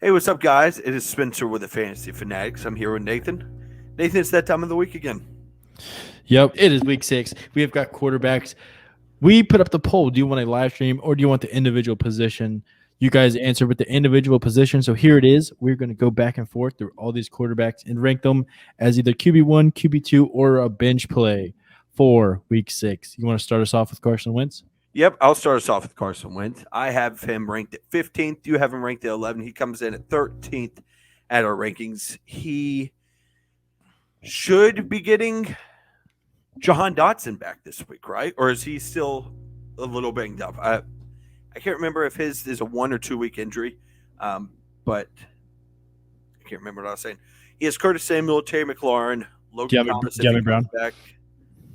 Hey, what's up, guys? It is Spencer with the Fantasy Fanatics. I'm here with Nathan. Nathan, it's that time of the week again. Yep, it is week 6. We have got quarterbacks. We put up the poll. Do you want a live stream or do you want the individual position? You guys answer with the individual position. So here it is. We're going to go back and forth through all these quarterbacks and rank them as either QB1, QB2, or a bench play for week 6. You want to start us off with Carson Wentz? Yep, I'll start us off with Carson Wentz. I have him ranked at 15th. You have him ranked at 11th. He comes in at 13th at our rankings. He should be getting Jahan Dotson back this week, right? Or is he still a little banged up? I can't remember if his is a 1 or 2 week injury, but I can't remember what I was saying. He has Curtis Samuel, Terry McLaurin, Logan Thomas, if he comes back.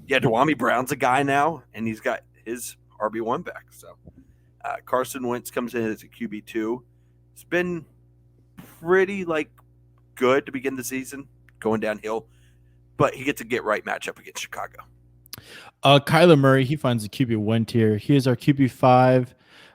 Yeah, Dwami Brown's a guy now, and he's got his RB1 back. So Carson Wentz comes in as a QB2. It's been pretty good to begin the season, going downhill, but he gets a get right matchup against Chicago. Kyler Murray, he finds the QB1 tier. He is our QB5.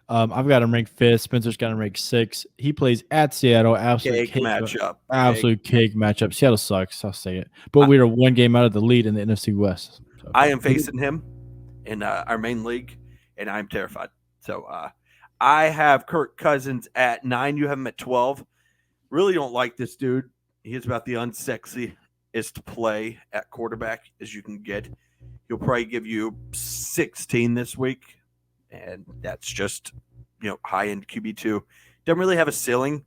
I've got him ranked 5th. Spencer's got him ranked 6th. He plays at Seattle. Absolute cake matchup. Absolute cake matchup. Seattle sucks. I'll say it. But we are one game out of the lead in the NFC West. So. I am facing him in our main league, and I'm terrified. So I have Kirk Cousins at 9. You have him at 12. Really don't like this dude. He is about the unsexiest play at quarterback as you can get. He'll probably give you 16 this week, and that's just high-end QB2. Doesn't really have a ceiling.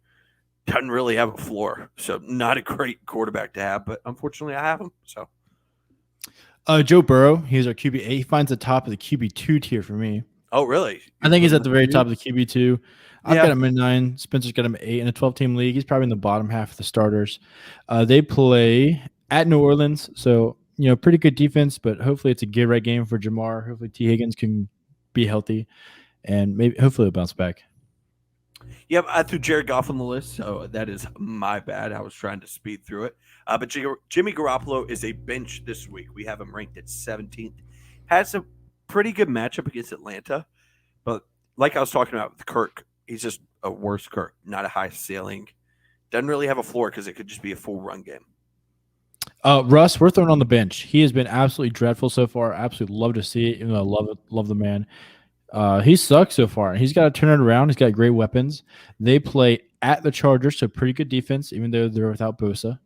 Doesn't really have a floor. So not a great quarterback to have, but unfortunately I have him. So Joe Burrow, he's our QB8. He finds the top of the QB2 tier for me. Oh, really? I think he's at the very top of the QB2. I've got him at 9. Spencer's got him at 8 in a 12-team league. He's probably in the bottom half of the starters. They play at New Orleans, so pretty good defense, but hopefully it's a get-right game for Jamar. Hopefully T. Higgins can be healthy, and hopefully he'll bounce back. Yep, I threw Jared Goff on the list, so that is my bad. I was trying to speed through it. But Jimmy Garoppolo is a bench this week. We have him ranked at 17th. Has a pretty good matchup against Atlanta, but like I was talking about with Kirk, he's just a worse Kirk, not a high ceiling. Doesn't really have a floor because it could just be a full run game. Russ, we're throwing on the bench. He has been absolutely dreadful so far. Absolutely love to see it. Even though I love the man. He sucks so far. He's got to turn it around. He's got great weapons. They play at the Chargers, so pretty good defense, even though they're without Bosa.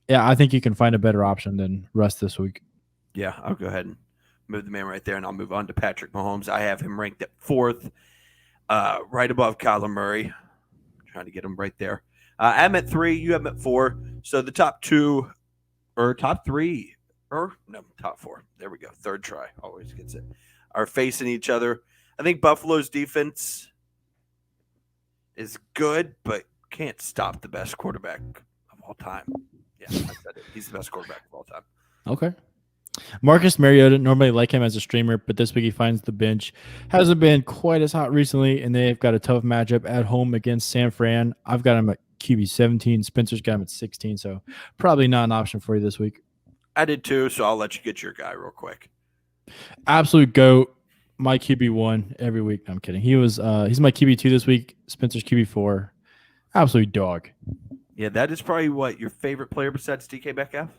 I think you can find a better option than Russ this week. Yeah, I'll go ahead and move the man right there, and I'll move on to Patrick Mahomes. I have him ranked at 4th, right above Kyler Murray. I'm trying to get him right there. I'm at 3. You have him at 4. So the top 2 or top 3 or no, top 4. There we go. Third try. Always gets it. Are facing each other. I think Buffalo's defense is good, but can't stop the best quarterback of all time. Yeah, I said it. He's the best quarterback of all time. Okay. Marcus Mariota, normally like him as a streamer, but this week he finds the bench. Hasn't been quite as hot recently, and they've got a tough matchup at home against San Fran. I've got him at QB 17. Spencer's got him at 16, so probably not an option for you this week. I did too, so I'll let you get your guy real quick. Absolute GOAT, my QB1 every week. No, I'm kidding. He's my QB2 this week. Spencer's QB4. Absolute dog. Yeah, that is probably what your favorite player besides DK Metcalf?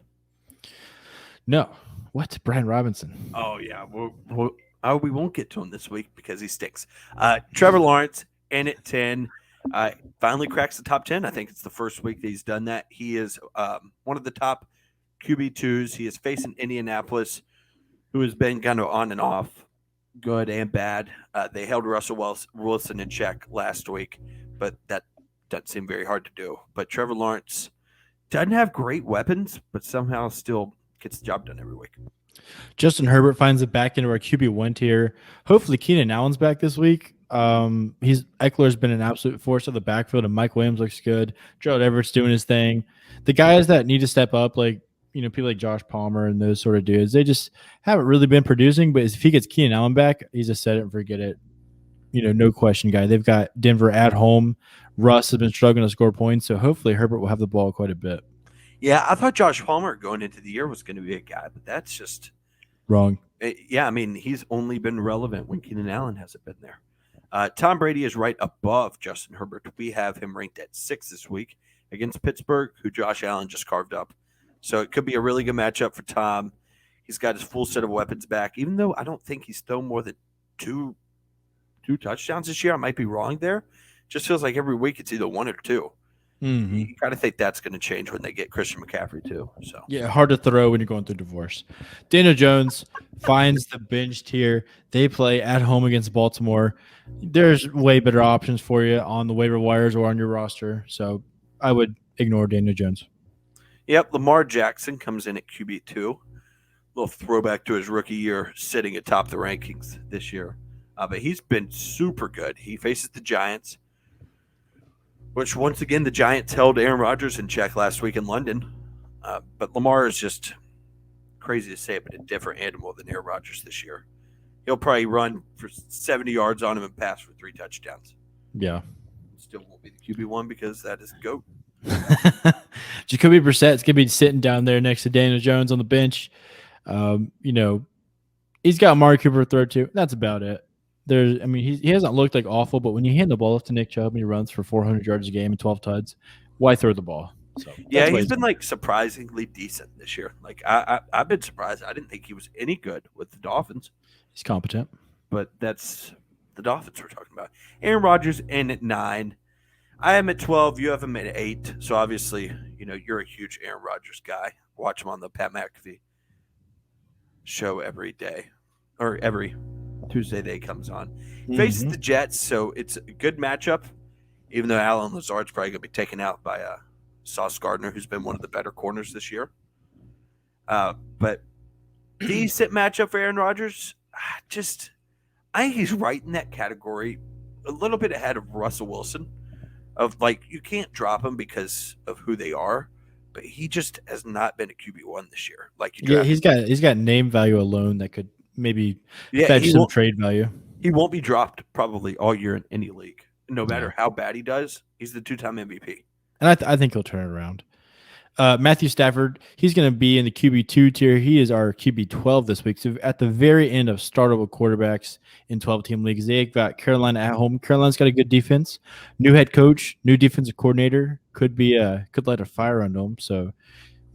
No. What? Brian Robinson. Oh, yeah. We won't get to him this week because he stinks. Trevor Lawrence in at 10. Finally cracks the top 10. I think it's the first week that he's done that. He is one of the top QB2s. He is facing Indianapolis, who has been kind of on and off, good and bad. They held Russell Wilson in check last week, but that doesn't seem very hard to do. But Trevor Lawrence doesn't have great weapons, but somehow still gets the job done every week. Justin Herbert finds it back into our QB1 tier. Hopefully Keenan Allen's back this week. Eckler's been an absolute force of the backfield, and Mike Williams looks good. Gerald Everett's doing his thing. The guys that need to step up, people like Josh Palmer and those sort of dudes, they just haven't really been producing. But if he gets Keenan Allen back, he's a set it and forget it. No question guy. They've got Denver at home. Russ has been struggling to score points, so hopefully Herbert will have the ball quite a bit. Yeah, I thought Josh Palmer going into the year was going to be a guy, but that's just wrong. Yeah, I mean, he's only been relevant when Keenan Allen hasn't been there. Tom Brady is right above Justin Herbert. We have him ranked at 6 this week against Pittsburgh, who Josh Allen just carved up. So it could be a really good matchup for Tom. He's got his full set of weapons back, even though I don't think he's thrown more than two touchdowns this year. I might be wrong there. Just feels like every week it's either one or two. Mm-hmm. You got to think that's going to change when they get Christian McCaffrey too. So Yeah, hard to throw when you're going through divorce. Daniel Jones finds the bench tier. They play at home against Baltimore. There's way better options for you on the waiver wires or on your roster. So I would ignore Daniel Jones. Yep, Lamar Jackson comes in at QB2. Little throwback to his rookie year, sitting atop the rankings this year. But he's been super good. He faces the Giants, which once again the Giants held Aaron Rodgers in check last week in London. But Lamar is just crazy to say, but a different animal than Aaron Rodgers this year. He'll probably run for 70 yards on him and pass for 3 touchdowns. Yeah. Still won't be the QB1 because that is GOAT. Jacoby Brissett's gonna be sitting down there next to Daniel Jones on the bench. He's got Amari Cooper to throw to. That's about it. He hasn't looked like awful, but when you hand the ball off to Nick Chubb and he runs for 400 yards a game and 12 tuds, why throw the ball? So yeah, he's been like surprisingly decent this year. Like I've been surprised. I didn't think he was any good with the Dolphins. He's competent, but that's the Dolphins we're talking about. Aaron Rodgers in at 9. I am at 12. You have him at 8. So obviously, you're a huge Aaron Rodgers guy. Watch him on the Pat McAfee show every day, or every Tuesday that he comes on. Faces the Jets, so it's a good matchup, even though Alan Lazard's probably going to be taken out by Sauce Gardner, who's been one of the better corners this year. But decent matchup for Aaron Rodgers. I think he's right in that category, a little bit ahead of Russell Wilson, of like, you can't drop him because of who they are, but he just has not been a QB1 this year. Like, he's got name value alone that could maybe fetch some trade value. He won't be dropped probably all year in any league, no matter how bad he does. He's the 2-time MVP, and I think he'll turn it around. Matthew Stafford, he's going to be in the QB2 tier. He is our QB12 this week. So at the very end of startable quarterbacks in 12-team leagues, they've got Carolina at home. Carolina's got a good defense. New head coach, new defensive coordinator could light a fire under them. So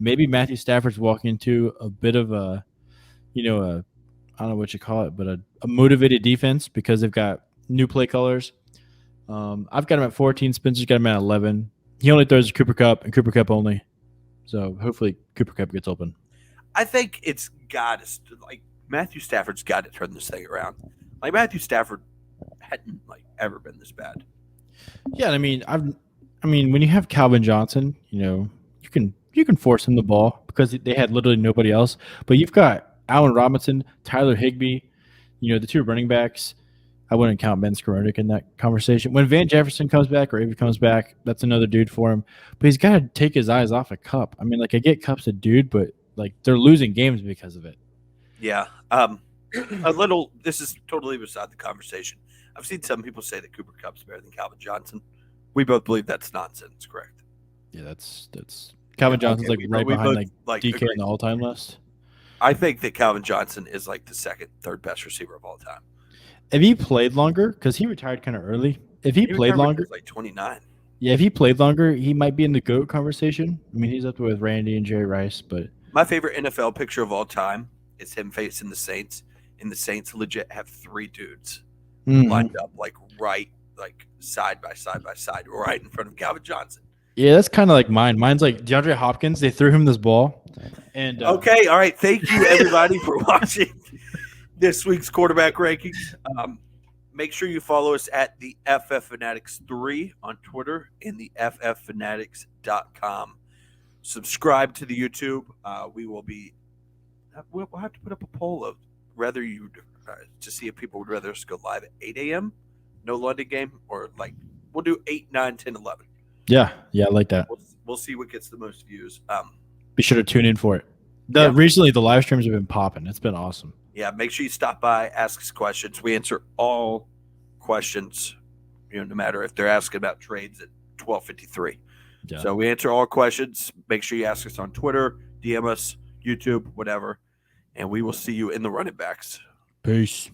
maybe Matthew Stafford's walking into a bit of a I don't know what you call it, but a motivated defense because they've got new play colors. I've got him at 14. Spencer's got him at 11. He only throws Cooper Kupp and Cooper Kupp only. So hopefully Cooper Kupp gets open. I think it's got to, like, Matthew Stafford's got to turn this thing around. Like, Matthew Stafford hadn't ever been this bad. Yeah, I mean when you have Calvin Johnson, you can force him the ball because they had literally nobody else. But you've got Allen Robinson, Tyler Higbee, the 2 running backs. I wouldn't count Ben Skowronek in that conversation. When Van Jefferson comes back or Avery comes back, that's another dude for him. But he's got to take his eyes off of Kupp. I mean, I get Kupp's a dude, but they're losing games because of it. Yeah. This is totally beside the conversation. I've seen some people say that Cooper Kupp's better than Calvin Johnson. We both believe that's nonsense, correct? Yeah, that's Calvin Johnson's right behind DK on the all-time list. I think that Calvin Johnson is the second, third best receiver of all time. If he played longer, because he retired kind of early. If he played longer, he was 29. Yeah, if he played longer, he might be in the GOAT conversation. I mean, he's up there with Randy and Jerry Rice. But my favorite NFL picture of all time is him facing the Saints, and the Saints legit have 3 dudes lined up side by side by side, right in front of Calvin Johnson. Yeah, that's kind of like mine. Mine's like DeAndre Hopkins. They threw him this ball, and okay, all right. Thank you everybody for watching this week's quarterback rankings. Make sure you follow us at the FF Fanatics 3 on Twitter and the FFFanatics.com. Subscribe to the YouTube. We'll have to put up a poll of whether you to see if people would rather us go live at 8 a.m. No London game, or we'll do 8, 9, 10, 11. Yeah, I like that. We'll see what gets the most views. Be sure to tune in for it. Recently, the live streams have been popping. It's been awesome. Yeah, make sure you stop by, ask us questions. We answer all questions, no matter if they're asking about trades at 12:53. Yeah. So we answer all questions. Make sure you ask us on Twitter, DM us, YouTube, whatever, and we will see you in the running backs. Peace.